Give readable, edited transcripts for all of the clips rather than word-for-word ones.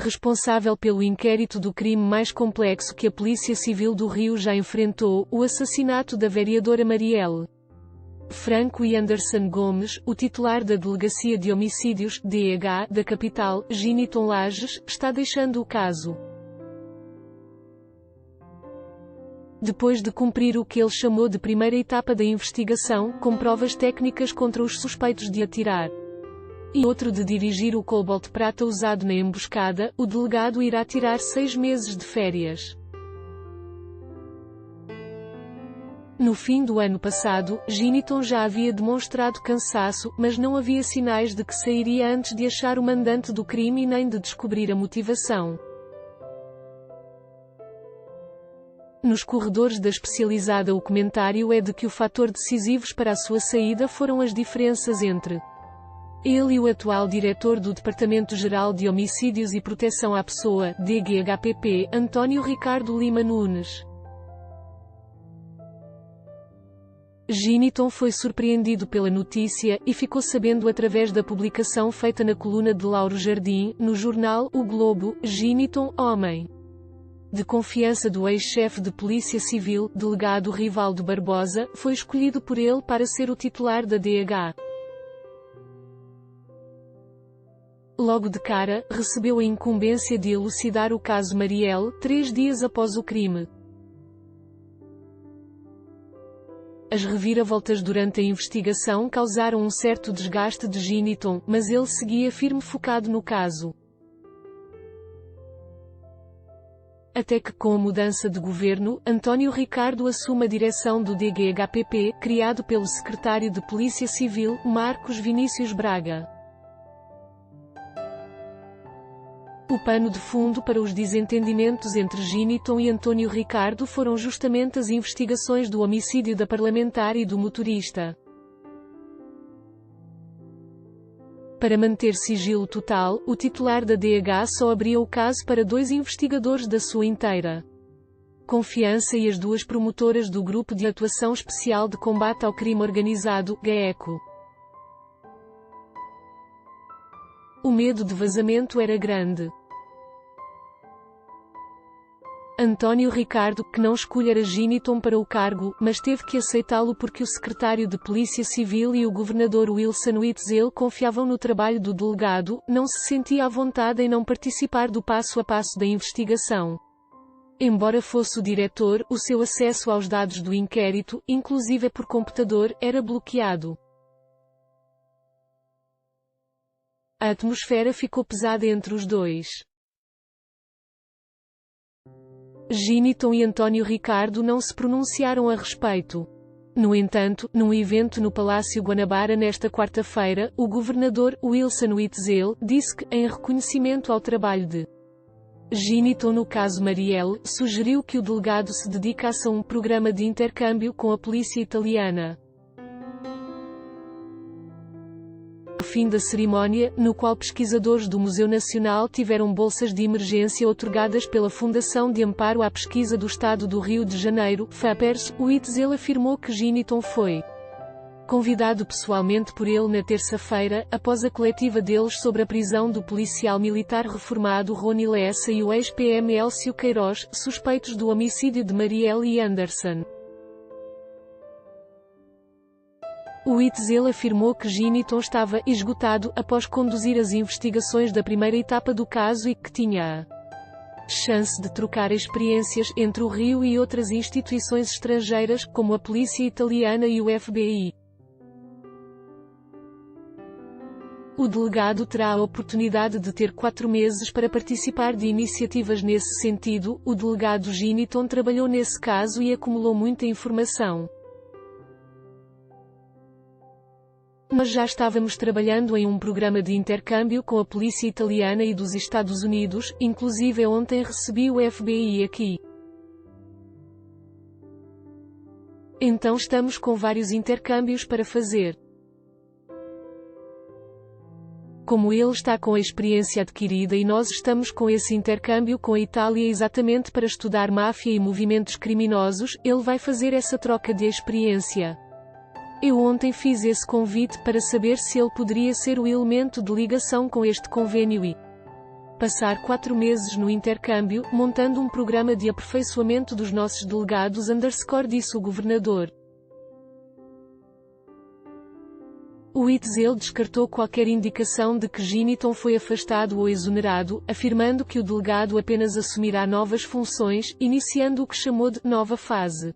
responsável pelo inquérito do crime mais complexo que a Polícia Civil do Rio já enfrentou, o assassinato da vereadora Marielle Franco e Anderson Gomes, o titular da Delegacia de Homicídios, DH, da capital, Giniton Lages, está deixando o caso. Depois de cumprir o que ele chamou de primeira etapa da investigação, com provas técnicas contra os suspeitos de atirar e outro de dirigir o Cobalt Prata usado na emboscada, o delegado irá tirar 6 meses de férias. No fim do ano passado, Giniton já havia demonstrado cansaço, mas não havia sinais de que sairia antes de achar o mandante do crime e nem de descobrir a motivação. Nos corredores da especializada, o comentário é de que o fator decisivos para a sua saída foram as diferenças entre ele e o atual diretor do Departamento-Geral de Homicídios e Proteção à Pessoa, DGHPP, António Ricardo Lima Nunes. Giniton foi surpreendido pela notícia, e ficou sabendo através da publicação feita na coluna de Lauro Jardim, no jornal O Globo. Giniton, homem de confiança do ex-chefe de Polícia Civil, delegado Rivaldo Barbosa, foi escolhido por ele para ser o titular da DH. Logo de cara, recebeu a incumbência de elucidar o caso Marielle, 3 dias após o crime. As reviravoltas durante a investigação causaram um certo desgaste de Giniton, mas ele seguia firme focado no caso. Até que, com a mudança de governo, António Ricardo assume a direção do DGHPP, criado pelo secretário de Polícia Civil, Marcos Vinícius Braga. O pano de fundo para os desentendimentos entre Giniton e António Ricardo foram justamente as investigações do homicídio da parlamentar e do motorista. Para manter sigilo total, o titular da DH só abria o caso para 2 investigadores da sua inteira confiança e as 2 promotoras do Grupo de Atuação Especial de Combate ao Crime Organizado, GAECO. O medo de vazamento era grande. António Ricardo, que não escolhera Giniton para o cargo, mas teve que aceitá-lo porque o secretário de Polícia Civil e o governador Wilson Witzel confiavam no trabalho do delegado, não se sentia à vontade em não participar do passo a passo da investigação. Embora fosse o diretor, o seu acesso aos dados do inquérito, inclusive por computador, era bloqueado. A atmosfera ficou pesada entre os dois. Giniton e António Ricardo não se pronunciaram a respeito. No entanto, num evento no Palácio Guanabara nesta quarta-feira, o governador, Wilson Witzel, disse que, em reconhecimento ao trabalho de Giniton no caso Marielle, sugeriu que o delegado se dedicasse a um programa de intercâmbio com a polícia italiana. Fim da cerimónia, no qual pesquisadores do Museu Nacional tiveram bolsas de emergência outorgadas pela Fundação de Amparo à Pesquisa do Estado do Rio de Janeiro, FAPERS, Witzel afirmou que Giniton foi convidado pessoalmente por ele na terça-feira, após a coletiva deles sobre a prisão do policial militar reformado Rony Lessa e o ex-PM Elcio Queiroz, suspeitos do homicídio de Marielle e Anderson. Witzel afirmou que Giniton estava esgotado após conduzir as investigações da primeira etapa do caso e que tinha a chance de trocar experiências entre o Rio e outras instituições estrangeiras, como a polícia italiana e o FBI. O delegado terá a oportunidade de ter 4 meses para participar de iniciativas nesse sentido. O delegado Giniton trabalhou nesse caso e acumulou muita informação. Nós já estávamos trabalhando em um programa de intercâmbio com a polícia italiana e dos Estados Unidos, inclusive ontem recebi o FBI aqui. Então estamos com vários intercâmbios para fazer. Como ele está com a experiência adquirida e nós estamos com esse intercâmbio com a Itália exatamente para estudar máfia e movimentos criminosos, ele vai fazer essa troca de experiência. Eu ontem fiz esse convite para saber se ele poderia ser o elemento de ligação com este convênio e passar 4 meses no intercâmbio, montando um programa de aperfeiçoamento dos nossos delegados _ disse o governador. O Witzel descartou qualquer indicação de que Giniton foi afastado ou exonerado, afirmando que o delegado apenas assumirá novas funções, iniciando o que chamou de nova fase.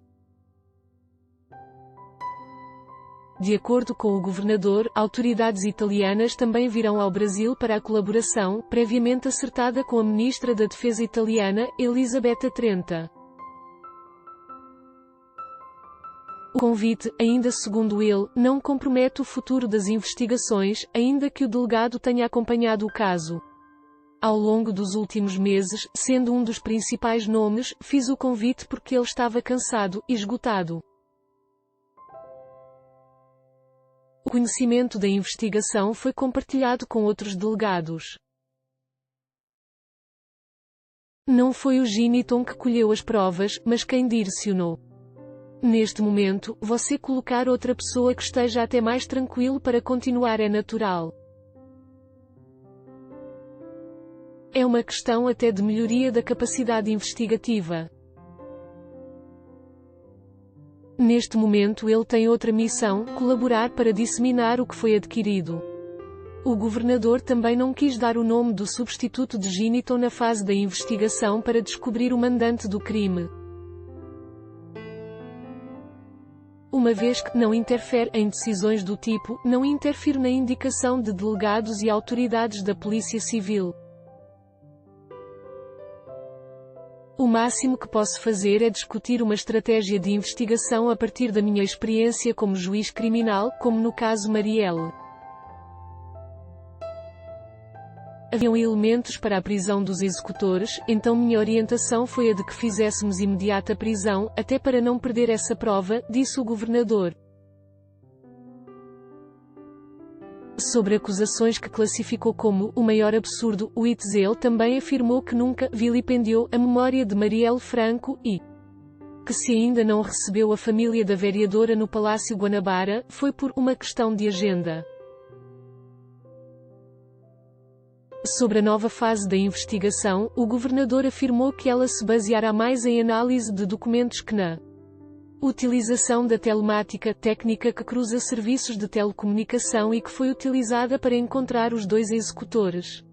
De acordo com o governador, autoridades italianas também virão ao Brasil para a colaboração, previamente acertada com a ministra da Defesa italiana, Elisabetta Trenta. O convite, ainda segundo ele, não compromete o futuro das investigações, ainda que o delegado tenha acompanhado o caso. Ao longo dos últimos meses, sendo um dos principais nomes, fiz o convite porque ele estava cansado e esgotado. O conhecimento da investigação foi compartilhado com outros delegados. Não foi o Giniton que colheu as provas, mas quem direcionou. Neste momento, você colocar outra pessoa que esteja até mais tranquilo para continuar é natural. É uma questão até de melhoria da capacidade investigativa. Neste momento ele tem outra missão, colaborar para disseminar o que foi adquirido. O governador também não quis dar o nome do substituto de Giniton na fase da investigação para descobrir o mandante do crime. Uma vez que não interfere em decisões do tipo, não interfere na indicação de delegados e autoridades da Polícia Civil. O máximo que posso fazer é discutir uma estratégia de investigação a partir da minha experiência como juiz criminal, como no caso Marielle. Haviam elementos para a prisão dos executores, então minha orientação foi a de que fizéssemos imediata prisão, até para não perder essa prova, disse o governador. Sobre acusações que classificou como o maior absurdo, Witzel também afirmou que nunca vilipendiou a memória de Marielle Franco e que se ainda não recebeu a família da vereadora no Palácio Guanabara, foi por uma questão de agenda. Sobre a nova fase da investigação, o governador afirmou que ela se baseará mais em análise de documentos que na utilização da telemática, técnica que cruza serviços de telecomunicação e que foi utilizada para encontrar os 2 executores.